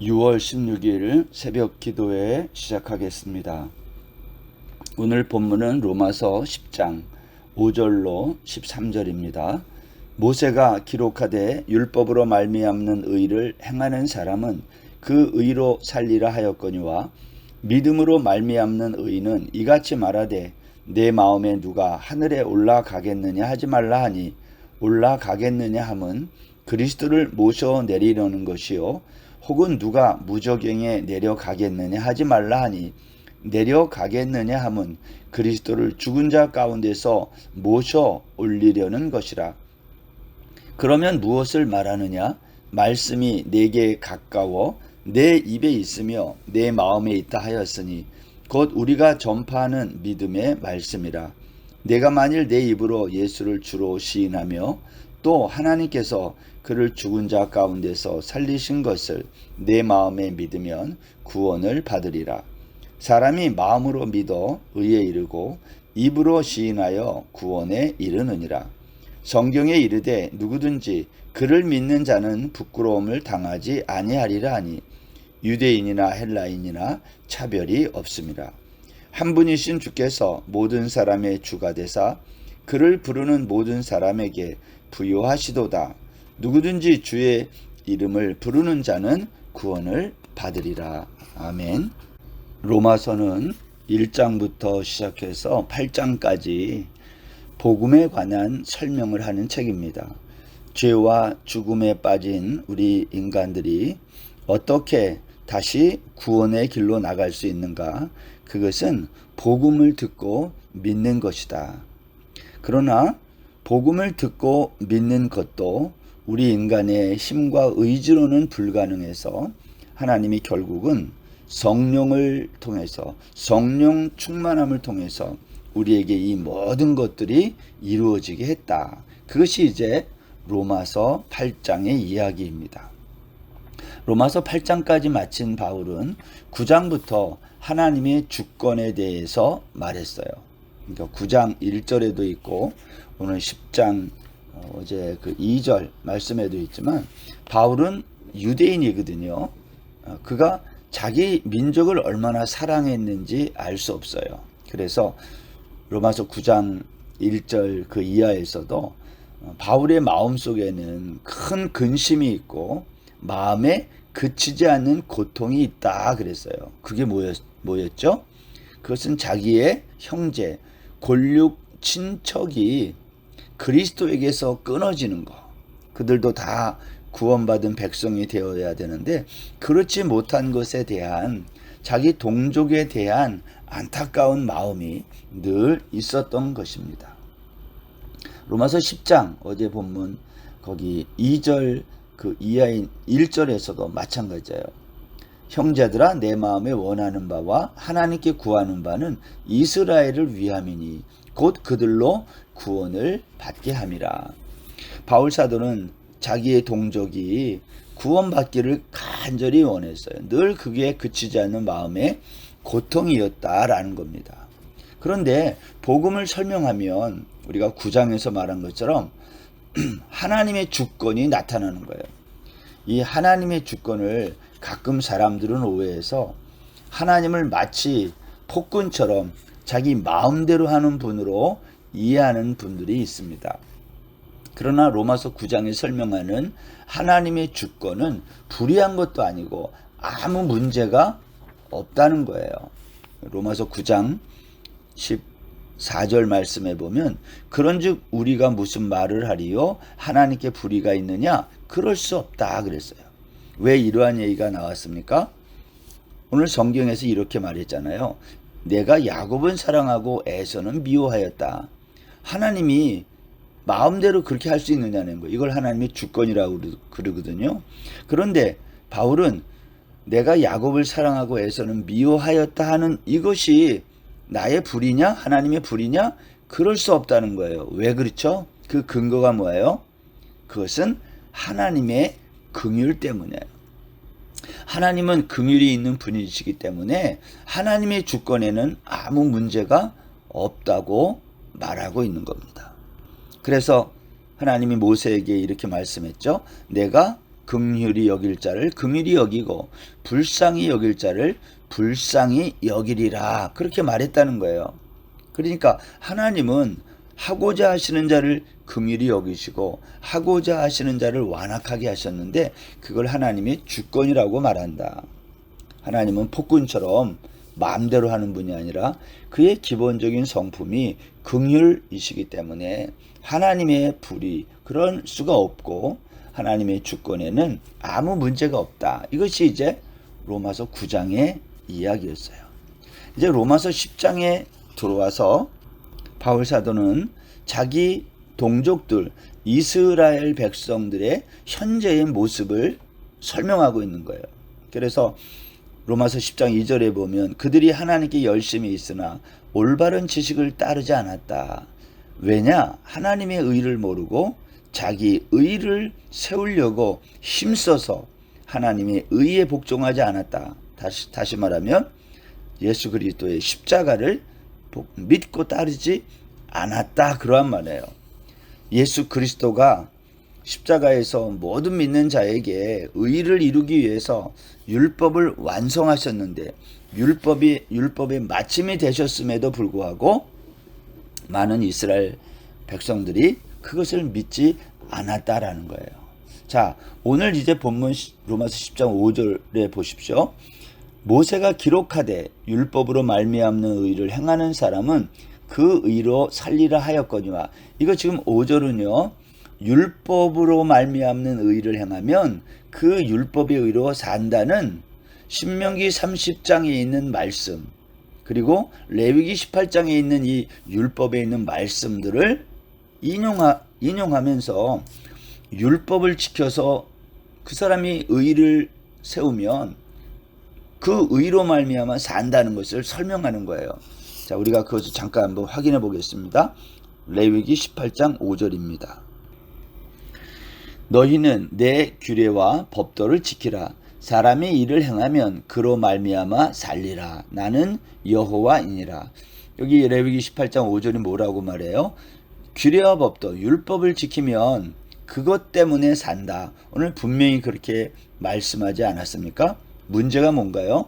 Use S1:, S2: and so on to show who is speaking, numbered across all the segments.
S1: 6월 16일 새벽 기도회 시작하겠습니다. 오늘 본문은 로마서 10장 5절로 13절입니다. 모세가 기록하되 율법으로 말미암는 의를 행하는 사람은 그 의로 살리라 하였거니와 믿음으로 말미암는 의는 이같이 말하되 내 마음에 누가 하늘에 올라가겠느냐 하지 말라 하니 올라가겠느냐 함은 그리스도를 모셔 내리려는 것이요 혹은 누가 무저갱에 내려가겠느냐 하지 말라 하니 내려가겠느냐 함은 그리스도를 죽은 자 가운데서 모셔 올리려는 것이라. 그러면 무엇을 말하느냐? 말씀이 내게 가까워 내 입에 있으며 내 마음에 있다 하였으니 곧 우리가 전파하는 믿음의 말씀이라. 내가 만일 내 입으로 예수를 주로 시인하며 또 하나님께서 그를 죽은 자 가운데서 살리신 것을 내 마음에 믿으면 구원을 받으리라. 사람이 마음으로 믿어 의에 이르고 입으로 시인하여 구원에 이르느니라. 성경에 이르되 누구든지 그를 믿는 자는 부끄러움을 당하지 아니하리라 하니 유대인이나 헬라인이나 차별이 없음이라. 한 분이신 주께서 모든 사람의 주가 되사 그를 부르는 모든 사람에게 부요하시도다. 누구든지 주의 이름을 부르는 자는 구원을 받으리라. 아멘. 로마서는 1장부터 시작해서 8장까지 복음에 관한 설명을 하는 책입니다. 죄와 죽음에 빠진 우리 인간들이 어떻게 다시 구원의 길로 나갈 수 있는가? 그것은 복음을 듣고 믿는 것이다. 그러나 복음을 듣고 믿는 것도 우리 인간의 힘과 의지로는 불가능해서 하나님이 결국은 성령을 통해서 성령 충만함을 통해서 우리에게 이 모든 것들이 이루어지게 했다. 그것이 이제 로마서 8장의 이야기입니다. 로마서 8장까지 마친 바울은 9장부터 하나님의 주권에 대해서 말했어요. 그러니까 9장 1절에도 있고 오늘 10장 어제 그 2절 말씀에도 있지만 바울은 유대인이거든요. 그가 자기 민족을 얼마나 사랑했는지 알 수 없어요. 그래서 로마서 9장 1절 그 이하에서도 바울의 마음속에는 큰 근심이 있고 마음에 그치지 않는 고통이 있다 그랬어요. 그게 뭐였죠? 그것은 자기의 형제, 골육 친척이 그리스도에게서 끊어지는 것. 그들도 다 구원받은 백성이 되어야 되는데 그렇지 못한 것에 대한 자기 동족에 대한 안타까운 마음이 늘 있었던 것입니다. 로마서 10장 어제 본문 거기 2절 그 이하인 1절에서도 마찬가지예요. 형제들아 내 마음에 원하는 바와 하나님께 구하는 바는 이스라엘을 위함이니 곧 그들로 구원을 받게 함이라. 바울 사도는 자기의 동족이 구원받기를 간절히 원했어요. 늘 그게 그치지 않는 마음의 고통이었다라는 겁니다. 그런데 복음을 설명하면 우리가 9장에서 말한 것처럼 하나님의 주권이 나타나는 거예요. 이 하나님의 주권을 가끔 사람들은 오해해서 하나님을 마치 폭군처럼 자기 마음대로 하는 분으로 이해하는 분들이 있습니다. 그러나 로마서 9장에 설명하는 하나님의 주권은 불의한 것도 아니고 아무 문제가 없다는 거예요. 로마서 9장 14절 말씀에 보면 그런즉 우리가 무슨 말을 하리요? 하나님께 불의가 있느냐? 그럴 수 없다 그랬어요. 왜 이러한 얘기가 나왔습니까? 오늘 성경에서 이렇게 말했잖아요. 내가 야곱은 사랑하고 에서는 미워하였다. 하나님이 마음대로 그렇게 할 수 있느냐는 거예요. 이걸 하나님의 주권이라고 그러거든요. 그런데 바울은 내가 야곱을 사랑하고 에서는 미워하였다 하는 이것이 나의 불의냐? 하나님의 불의냐? 그럴 수 없다는 거예요. 왜 그렇죠? 그 근거가 뭐예요? 그것은 하나님의 긍휼 때문이에요. 하나님은 긍휼이 있는 분이시기 때문에 하나님의 주권에는 아무 문제가 없다고 말하고 있는 겁니다. 그래서 하나님이 모세에게 이렇게 말씀했죠. 내가 긍휼히 여길 자를 긍휼히 여기고 불쌍히 여길 자를 불쌍히 여기리라. 그렇게 말했다는 거예요. 그러니까 하나님은 하고자 하시는 자를 긍휼히 여기시고 하고자 하시는 자를 완악하게 하셨는데 그걸 하나님의 주권이라고 말한다. 하나님은 폭군처럼 마음대로 하는 분이 아니라 그의 기본적인 성품이 긍휼이시기 때문에 하나님의 불이 그럴 수가 없고 하나님의 주권에는 아무 문제가 없다. 이것이 이제 로마서 9장의 이야기였어요. 이제 로마서 10장에 들어와서 바울 사도는 자기 동족들 이스라엘 백성들의 현재의 모습을 설명하고 있는 거예요. 그래서 로마서 10장 2절에 보면 그들이 하나님께 열심히 있으나 올바른 지식을 따르지 않았다. 왜냐? 하나님의 의를 모르고 자기 의를 세우려고 힘써서 하나님의 의에 복종하지 않았다. 다시 말하면 예수 그리스도의 십자가를 믿고 따르지 않았다. 그러한 말이에요. 예수 그리스도가 십자가에서 모든 믿는 자에게 의를 이루기 위해서 율법을 완성하셨는데 율법의 마침이 되셨음에도 불구하고 많은 이스라엘 백성들이 그것을 믿지 않았다라는 거예요. 자, 오늘 이제 본문 로마서 10장 5절에 보십시오. 모세가 기록하되 율법으로 말미암는 의를 행하는 사람은 그 의로 살리라 하였거니와. 이거 지금 5절은요. 율법으로 말미암는 의를 행하면 그 율법의 의로 산다는 신명기 30장에 있는 말씀 그리고 레위기 18장에 있는 이 율법에 있는 말씀들을 인용하면서 율법을 지켜서 그 사람이 의를 세우면 그 의로 말미암아 산다는 것을 설명하는 거예요. 자, 우리가 그것을 잠깐 한번 확인해 보겠습니다. 레위기 18장 5절입니다. 너희는 내 규례와 법도를 지키라. 사람이 이를 행하면 그로 말미암아 살리라. 나는 여호와이니라. 여기 레위기 18장 5절이 뭐라고 말해요? 규례와 법도, 율법을 지키면 그것 때문에 산다. 오늘 분명히 그렇게 말씀하지 않았습니까? 문제가 뭔가요?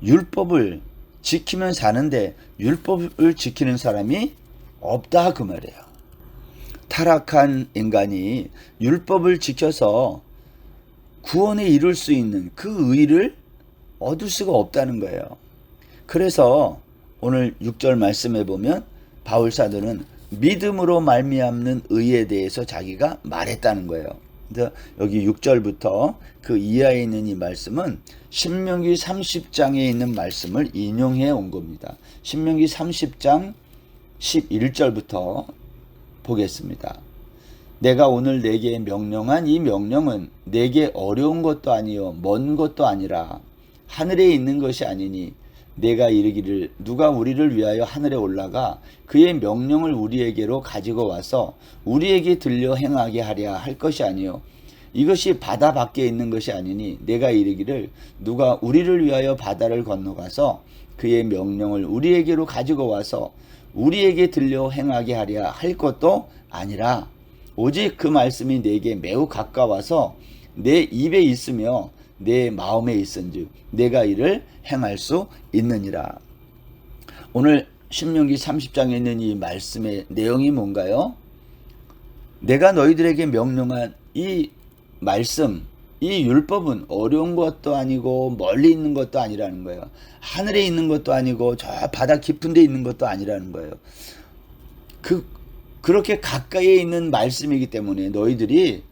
S1: 율법을 지키면 사는데 율법을 지키는 사람이 없다 그 말이에요. 타락한 인간이 율법을 지켜서 구원에 이룰 수 있는 그 의를 얻을 수가 없다는 거예요. 그래서 오늘 6절 말씀에 보면 바울 사도는 믿음으로 말미암는 의에 대해서 자기가 말했다는 거예요. 그래서 여기 6절부터 그 이하에 있는 이 말씀은 신명기 30장에 있는 말씀을 인용해 온 겁니다. 신명기 30장 11절부터 보겠습니다. 내가 오늘 내게 명령한 이 명령은 내게 어려운 것도 아니요 먼 것도 아니라 하늘에 있는 것이 아니니 내가 이르기를 누가 우리를 위하여 하늘에 올라가 그의 명령을 우리에게로 가지고 와서 우리에게 들려 행하게 하랴 할 것이 아니요 이것이 바다 밖에 있는 것이 아니니 내가 이르기를 누가 우리를 위하여 바다를 건너가서 그의 명령을 우리에게로 가지고 와서 우리에게 들려 행하게 하랴 할 것도 아니라 오직 그 말씀이 내게 매우 가까워서 내 입에 있으며 내 마음에 있은즉 내가 이를 행할 수 있느니라. 오늘 신명기 30장에 있는 이 말씀의 내용이 뭔가요? 내가 너희들에게 명령한 이 말씀, 이 율법은 어려운 것도 아니고 멀리 있는 것도 아니라는 거예요. 하늘에 있는 것도 아니고 저 바다 깊은 데 있는 것도 아니라는 거예요. 그렇게 가까이에 있는 말씀이기 때문에 너희들이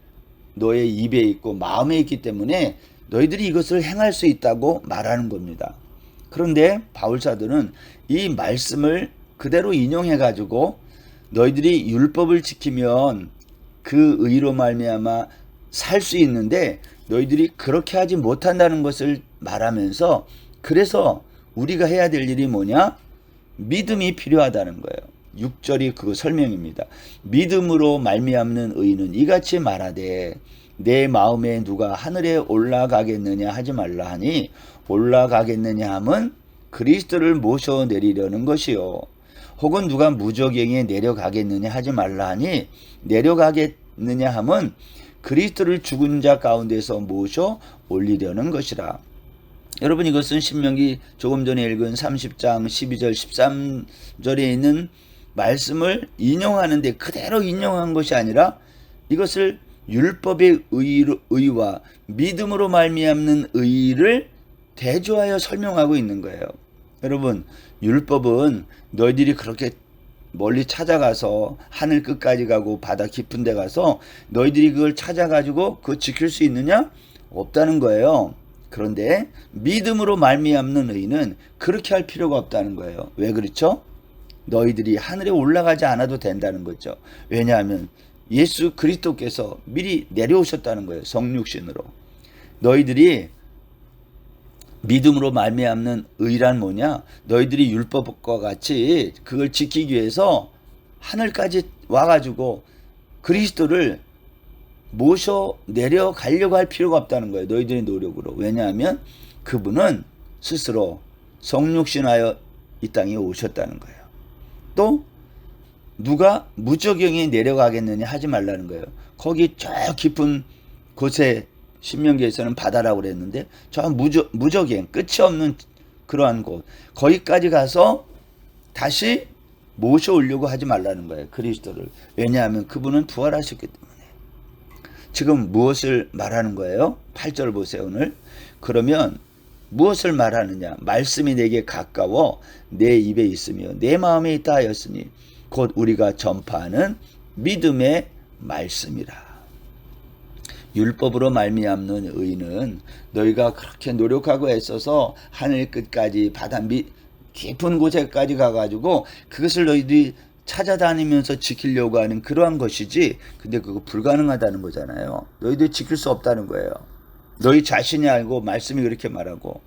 S1: 너의 입에 있고 마음에 있기 때문에 너희들이 이것을 행할 수 있다고 말하는 겁니다. 그런데 바울사도는 이 말씀을 그대로 인용해 가지고 너희들이 율법을 지키면 그 의로 말미암아 살 수 있는데 너희들이 그렇게 하지 못한다는 것을 말하면서 그래서 우리가 해야 될 일이 뭐냐? 믿음이 필요하다는 거예요. 6절이 그 설명입니다. 믿음으로 말미암는 의는 이같이 말하되 내 마음에 누가 하늘에 올라가겠느냐 하지 말라 하니 올라가겠느냐 함은 그리스도를 모셔 내리려는 것이요 혹은 누가 무저갱에 내려가겠느냐 하지 말라 하니 내려가겠느냐 함은 그리스도를 죽은 자 가운데서 모셔 올리려는 것이라. 여러분, 이것은 신명기 조금 전에 읽은 30장 12절 13절에 있는 말씀을 인용하는데 그대로 인용한 것이 아니라 이것을 율법의 의와 믿음으로 말미암는 의를 대조하여 설명하고 있는 거예요. 여러분, 율법은 너희들이 그렇게 멀리 찾아가서 하늘 끝까지 가고 바다 깊은 데 가서 너희들이 그걸 찾아가지고 그거 지킬 수 있느냐? 없다는 거예요. 그런데 믿음으로 말미암는 의는 그렇게 할 필요가 없다는 거예요. 왜 그렇죠? 너희들이 하늘에 올라가지 않아도 된다는 거죠. 왜냐하면 예수 그리스도께서 미리 내려오셨다는 거예요. 성육신으로. 너희들이 믿음으로 말미암는 의란 뭐냐? 너희들이 율법과 같이 그걸 지키기 위해서 하늘까지 와가지고 그리스도를 모셔 내려가려고 할 필요가 없다는 거예요. 너희들의 노력으로. 왜냐하면 그분은 스스로 성육신하여 이 땅에 오셨다는 거예요. 또 누가 무저갱에 내려가겠느냐 하지 말라는 거예요. 거기 저 깊은 곳에 신명기에서는 바다라고 그랬는데 저 무저갱 끝이 없는 그러한 곳 거기까지 가서 다시 모셔오려고 하지 말라는 거예요. 그리스도를. 왜냐하면 그분은 부활하셨기 때문에. 지금 무엇을 말하는 거예요? 8절 보세요. 오늘. 그러면 무엇을 말하느냐? 말씀이 내게 가까워 내 입에 있으며 내 마음에 있다 하였으니 곧 우리가 전파하는 믿음의 말씀이라. 율법으로 말미암는 의는 너희가 그렇게 노력하고 애써서 하늘 끝까지 바다 깊은 곳에까지 가가지고 그것을 너희들이 찾아다니면서 지키려고 하는 그러한 것이지, 근데 그거 불가능하다는 거잖아요. 너희들이 지킬 수 없다는 거예요. 너희 자신이 알고 말씀이 그렇게 말하고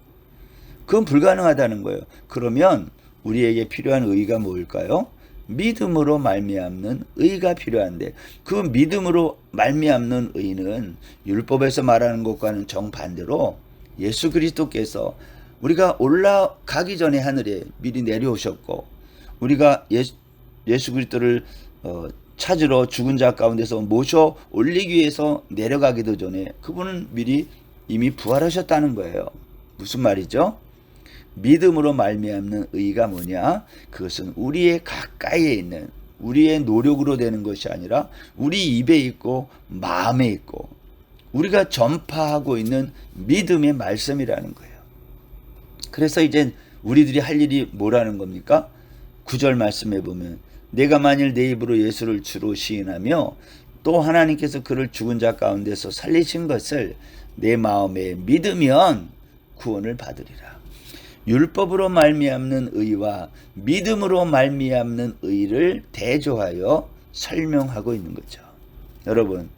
S1: 그건 불가능하다는 거예요. 그러면 우리에게 필요한 의가 뭘까요? 믿음으로 말미암는 의가 필요한데 그 믿음으로 말미암는 의는 율법에서 말하는 것과는 정반대로 예수 그리스도께서 우리가 올라가기 전에 하늘에 미리 내려오셨고 우리가 예수 그리스도를 찾으러 죽은 자 가운데서 모셔 올리기 위해서 내려가기도 전에 그분은 미리 이미 부활하셨다는 거예요. 무슨 말이죠? 믿음으로 말미암는 의가 뭐냐? 그것은 우리의 가까이에 있는 우리의 노력으로 되는 것이 아니라 우리 입에 있고 마음에 있고 우리가 전파하고 있는 믿음의 말씀이라는 거예요. 그래서 이제 우리들이 할 일이 뭐라는 겁니까? 9절 말씀에 보면 내가 만일 내 입으로 예수를 주로 시인하며 또 하나님께서 그를 죽은 자 가운데서 살리신 것을 내 마음에 믿으면 구원을 받으리라. 율법으로 말미암는 의와 믿음으로 말미암는 의를 대조하여 설명하고 있는 거죠. 여러분,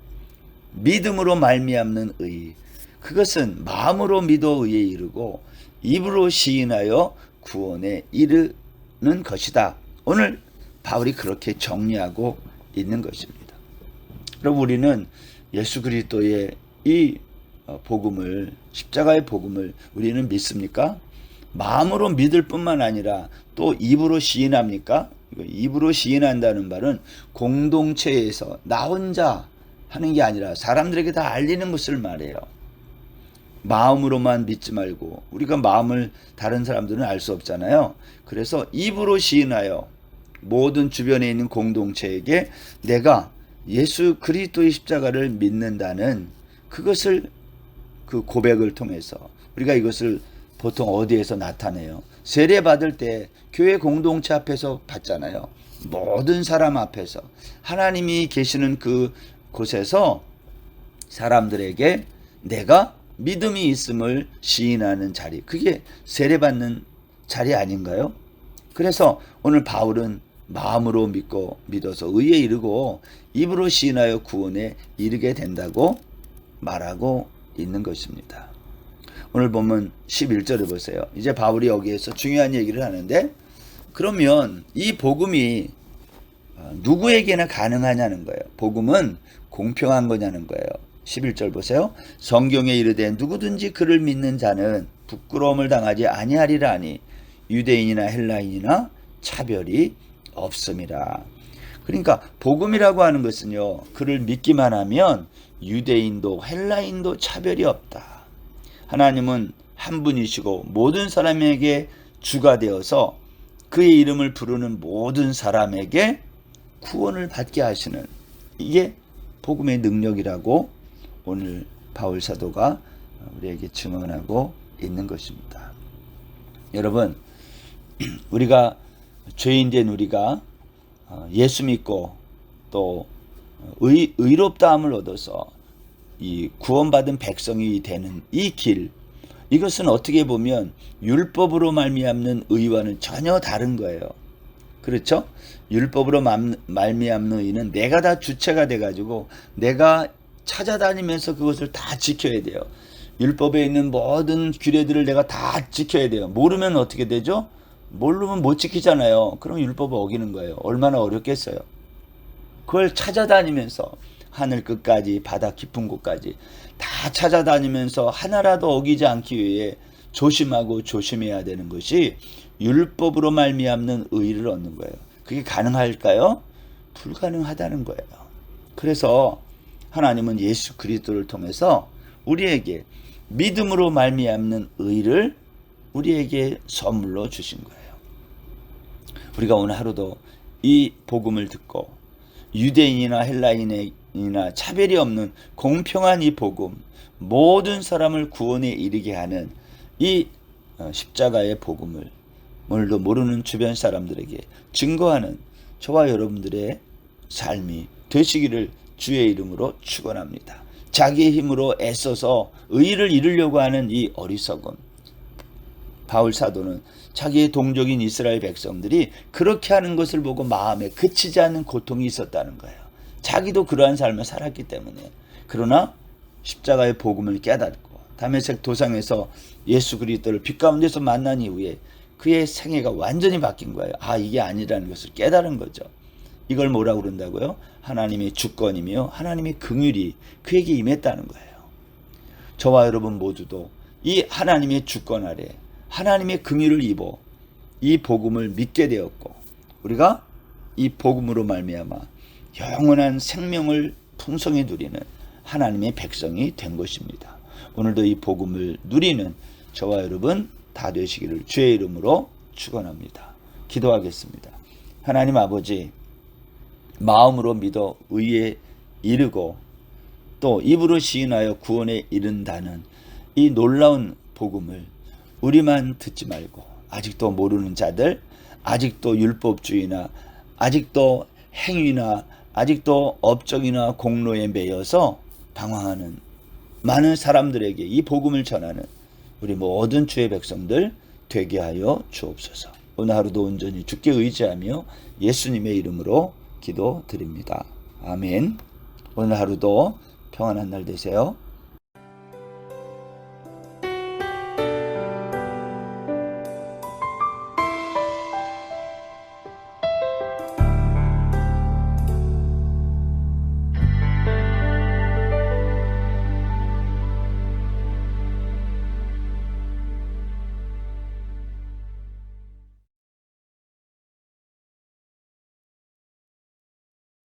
S1: 믿음으로 말미암는 의, 그것은 마음으로 믿어 의에 이르고 입으로 시인하여 구원에 이르는 것이다. 오늘 바울이 그렇게 정리하고 있는 것입니다. 여러분, 우리는 예수 그리스도의 이 복음을, 십자가의 복음을 우리는 믿습니까? 마음으로 믿을 뿐만 아니라 또 입으로 시인합니까? 입으로 시인한다는 말은 공동체에서 나 혼자 하는 게 아니라 사람들에게 다 알리는 것을 말해요. 마음으로만 믿지 말고, 우리가 마음을 다른 사람들은 알 수 없잖아요. 그래서 입으로 시인하여 모든 주변에 있는 공동체에게 내가 예수 그리스도의 십자가를 믿는다는 그것을, 그 고백을 통해서 우리가 이것을 보통 어디에서 나타내요? 세례 받을 때 교회 공동체 앞에서 받잖아요. 모든 사람 앞에서 하나님이 계시는 그 곳에서 사람들에게 내가 믿음이 있음을 시인하는 자리, 그게 세례 받는 자리 아닌가요? 그래서 오늘 바울은 마음으로 믿어서 의에 이르고 입으로 시인하여 구원에 이르게 된다고 말하고 있는 것입니다. 오늘 보면 11절을 보세요. 이제 바울이 여기에서 중요한 얘기를 하는데, 그러면 이 복음이 누구에게나 가능하냐는 거예요. 복음은 공평한 거냐는 거예요. 11절 보세요. 성경에 이르되 누구든지 그를 믿는 자는 부끄러움을 당하지 아니하리라 하니 유대인이나 헬라인이나 차별이 없음이라. 그러니까 복음이라고 하는 것은요, 그를 믿기만 하면 유대인도 헬라인도 차별이 없다. 하나님은 한 분이시고 모든 사람에게 주가 되어서 그의 이름을 부르는 모든 사람에게 구원을 받게 하시는, 이게 복음의 능력이라고 오늘 바울 사도가 우리에게 증언하고 있는 것입니다. 여러분, 우리가 죄인된 우리가 예수 믿고 또 의롭다함을 얻어서 이 구원받은 백성이 되는 이 길, 이것은 어떻게 보면 율법으로 말미암는 의와는 전혀 다른 거예요. 그렇죠? 율법으로 말미암는 의는 내가 다 주체가 돼가지고 내가 찾아다니면서 그것을 다 지켜야 돼요. 율법에 있는 모든 규례들을 내가 다 지켜야 돼요. 모르면 어떻게 되죠? 모르면 못 지키잖아요. 그럼 율법을 어기는 거예요. 얼마나 어렵겠어요. 그걸 찾아다니면서 하늘 끝까지 바다 깊은 곳까지 다 찾아다니면서 하나라도 어기지 않기 위해 조심하고 조심해야 되는 것이 율법으로 말미암는 의를 얻는 거예요. 그게 가능할까요? 불가능하다는 거예요. 그래서 하나님은 예수 그리스도를 통해서 우리에게 믿음으로 말미암는 의를 우리에게 선물로 주신 거예요. 우리가 오늘 하루도 이 복음을 듣고 유대인이나 헬라인이나 차별이 없는 공평한 이 복음, 모든 사람을 구원에 이르게 하는 이 십자가의 복음을 오늘도 모르는 주변 사람들에게 증거하는 저와 여러분들의 삶이 되시기를 주의 이름으로 축원합니다. 자기의 힘으로 애써서 의를 이루려고 하는 이 어리석음, 바울 사도는 자기의 동족인 이스라엘 백성들이 그렇게 하는 것을 보고 마음에 그치지 않는 고통이 있었다는 거예요. 자기도 그러한 삶을 살았기 때문에. 그러나 십자가의 복음을 깨닫고 다메섹 도상에서 예수 그리스도를 빛 가운데서 만난 이후에 그의 생애가 완전히 바뀐 거예요. 아, 이게 아니라는 것을 깨달은 거죠. 이걸 뭐라고 그런다고요? 하나님의 주권이며 하나님의 긍휼이 그에게 임했다는 거예요. 저와 여러분 모두도 이 하나님의 주권 아래 하나님의 긍휼을 입어 이 복음을 믿게 되었고, 우리가 이 복음으로 말미암아 영원한 생명을 풍성히 누리는 하나님의 백성이 된 것입니다. 오늘도 이 복음을 누리는 저와 여러분 다 되시기를 주의 이름으로 축원합니다. 기도하겠습니다. 하나님 아버지, 마음으로 믿어 의에 이르고 또 입으로 시인하여 구원에 이른다는 이 놀라운 복음을 우리만 듣지 말고 아직도 모르는 자들, 아직도 율법주의나 아직도 행위나 아직도 업적이나 공로에 매여서 방황하는 많은 사람들에게 이 복음을 전하는 우리 모든 주의 백성들 되게 하여 주옵소서. 오늘 하루도 온전히 주께 의지하며 예수님의 이름으로 기도드립니다. 아멘. 오늘 하루도 평안한 날 되세요.